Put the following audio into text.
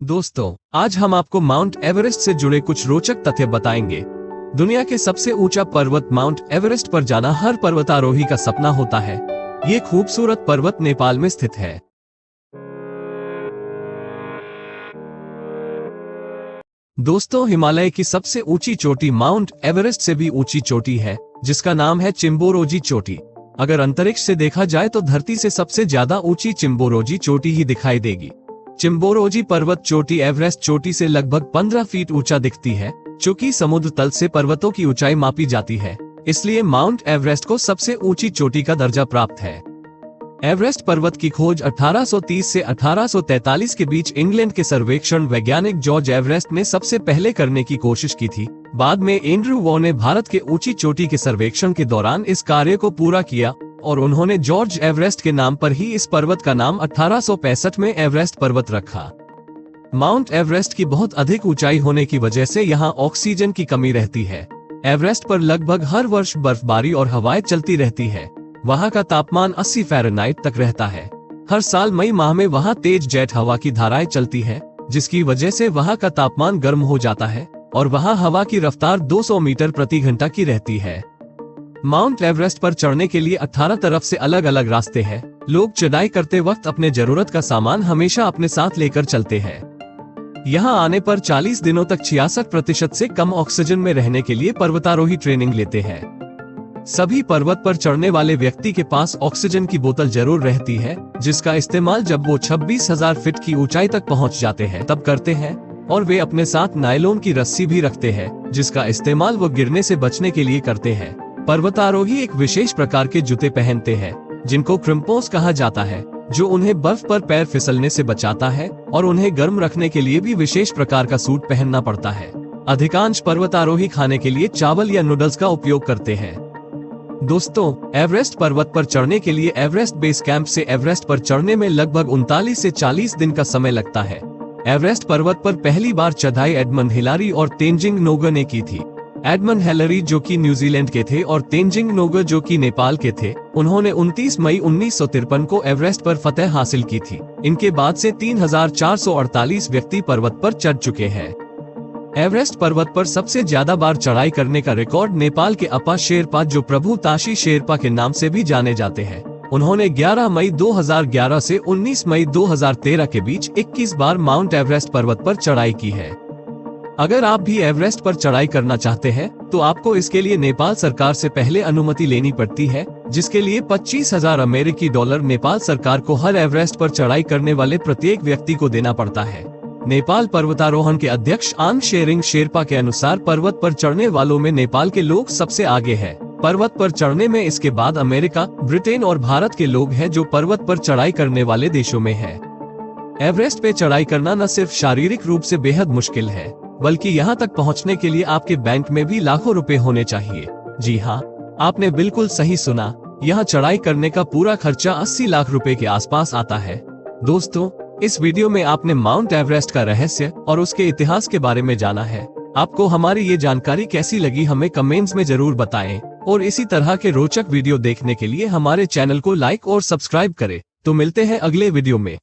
दोस्तों, आज हम आपको माउंट एवरेस्ट से जुड़े कुछ रोचक तथ्य बताएंगे। दुनिया के सबसे ऊंचा पर्वत माउंट एवरेस्ट पर जाना हर पर्वतारोही का सपना होता है। ये खूबसूरत पर्वत नेपाल में स्थित है। दोस्तों, हिमालय की सबसे ऊंची चोटी माउंट एवरेस्ट से भी ऊंची चोटी है, जिसका नाम है चिम्बोरोजी चोटी। अगर अंतरिक्ष से देखा जाए तो धरती से सबसे ज्यादा ऊंची चिम्बोरोजी चोटी ही दिखाई देगी। चिम्बोरोजी पर्वत चोटी एवरेस्ट चोटी से लगभग 15 फीट ऊंचा दिखती है। चूंकि समुद्र तल से पर्वतों की ऊंचाई मापी जाती है, इसलिए माउंट एवरेस्ट को सबसे ऊंची चोटी का दर्जा प्राप्त है। एवरेस्ट पर्वत की खोज 1830 से 1843 के बीच इंग्लैंड के सर्वेक्षण वैज्ञानिक जॉर्ज एवरेस्ट ने सबसे पहले करने की कोशिश की थी। बाद में एंड्रयू वॉ ने भारत के ऊंची चोटी के सर्वेक्षण के दौरान इस कार्य को पूरा किया और उन्होंने जॉर्ज एवरेस्ट के नाम पर ही इस पर्वत का नाम 1865 में एवरेस्ट पर्वत रखा। माउंट एवरेस्ट की बहुत अधिक ऊंचाई होने की वजह से यहाँ ऑक्सीजन की कमी रहती है। एवरेस्ट पर लगभग हर वर्ष बर्फबारी और हवाएं चलती रहती है। वहाँ का तापमान 80 फ़ारेनहाइट तक रहता है। हर साल मई माह में वहाँ तेज जेट हवा की धाराएं चलती है, जिसकी वजह से वहाँ का तापमान गर्म हो जाता है और वहाँ हवा की रफ्तार 200 मीटर प्रति घंटा की रहती है। माउंट एवरेस्ट पर चढ़ने के लिए 18 तरफ से अलग अलग रास्ते हैं। लोग चढ़ाई करते वक्त अपने जरूरत का सामान हमेशा अपने साथ लेकर चलते हैं। यहाँ आने पर 40 दिनों तक 66% से कम ऑक्सीजन में रहने के लिए पर्वतारोही ट्रेनिंग लेते हैं। सभी पर्वत पर चढ़ने वाले व्यक्ति के पास ऑक्सीजन की बोतल जरूर रहती है, जिसका इस्तेमाल जब वो 26,000 फीट की ऊंचाई तक पहुंच जाते हैं तब करते हैं। और वे अपने साथ नायलॉन की रस्सी भी रखते हैं, जिसका इस्तेमाल वो गिरने से बचने के लिए करते हैं। पर्वतारोही एक विशेष प्रकार के जूते पहनते हैं, जिनको क्रिम्पोस कहा जाता है, जो उन्हें बर्फ पर पैर फिसलने से बचाता है, और उन्हें गर्म रखने के लिए भी विशेष प्रकार का सूट पहनना पड़ता है। अधिकांश पर्वतारोही खाने के लिए चावल या नूडल्स का उपयोग करते हैं। दोस्तों, एवरेस्ट पर्वत पर चढ़ने के लिए एवरेस्ट बेस कैंप से एवरेस्ट पर चढ़ने में लगभग 39 से 40 दिन का समय लगता है। एवरेस्ट पर्वत पर पहली बार चढ़ाई एडमंड हिलारी और तेंजिंग नोगे ने की थी। एडमंड हिलारी जो कि न्यूजीलैंड के थे और तेंजिंग नोगे जो कि नेपाल के थे, उन्होंने 29 मई 1953 को एवरेस्ट पर फतह हासिल की थी। इनके बाद से 3,448 व्यक्ति पर्वत पर चढ़ चुके हैं। एवरेस्ट पर्वत पर सबसे ज्यादा बार चढ़ाई करने का रिकॉर्ड नेपाल के अपा शेरपा, जो प्रभु ताशी शेरपा के नाम से भी जाने जाते हैं। उन्होंने 11 मई 2011 से 19 मई 2013 के बीच 21 बार माउंट एवरेस्ट पर्वत पर चढ़ाई की है। अगर आप भी एवरेस्ट पर चढ़ाई करना चाहते हैं, तो आपको इसके लिए नेपाल सरकार से पहले अनुमति लेनी पड़ती है, जिसके लिए 25,000 अमेरिकी डॉलर नेपाल सरकार को हर एवरेस्ट पर चढ़ाई करने वाले प्रत्येक व्यक्ति को देना पड़ता है। नेपाल पर्वतारोहण के अध्यक्ष आंग शेरिंग शेरपा के अनुसार पर्वत पर चढ़ने वालों में नेपाल के लोग सबसे आगे हैं। पर्वत पर चढ़ने में इसके बाद अमेरिका, ब्रिटेन और भारत के लोग हैं, जो पर्वत पर चढ़ाई करने वाले देशों में है। एवरेस्ट पे चढ़ाई करना न सिर्फ शारीरिक रूप से बेहद मुश्किल है, बल्कि यहाँ तक पहुँचने के लिए आपके बैंक में भी लाखों रुपए होने चाहिए। जी हाँ, आपने बिल्कुल सही सुना। यहाँ चढ़ाई करने का पूरा खर्चा 80 लाख रुपए के आसपास आता है। दोस्तों, इस वीडियो में आपने माउंट एवरेस्ट का रहस्य और उसके इतिहास के बारे में जाना है। आपको हमारी ये जानकारी कैसी लगी, हमें कमेंट्स में जरूर बताएं। और इसी तरह के रोचक वीडियो देखने के लिए हमारे चैनल को लाइक और सब्सक्राइब करें। तो मिलते हैं अगले वीडियो में।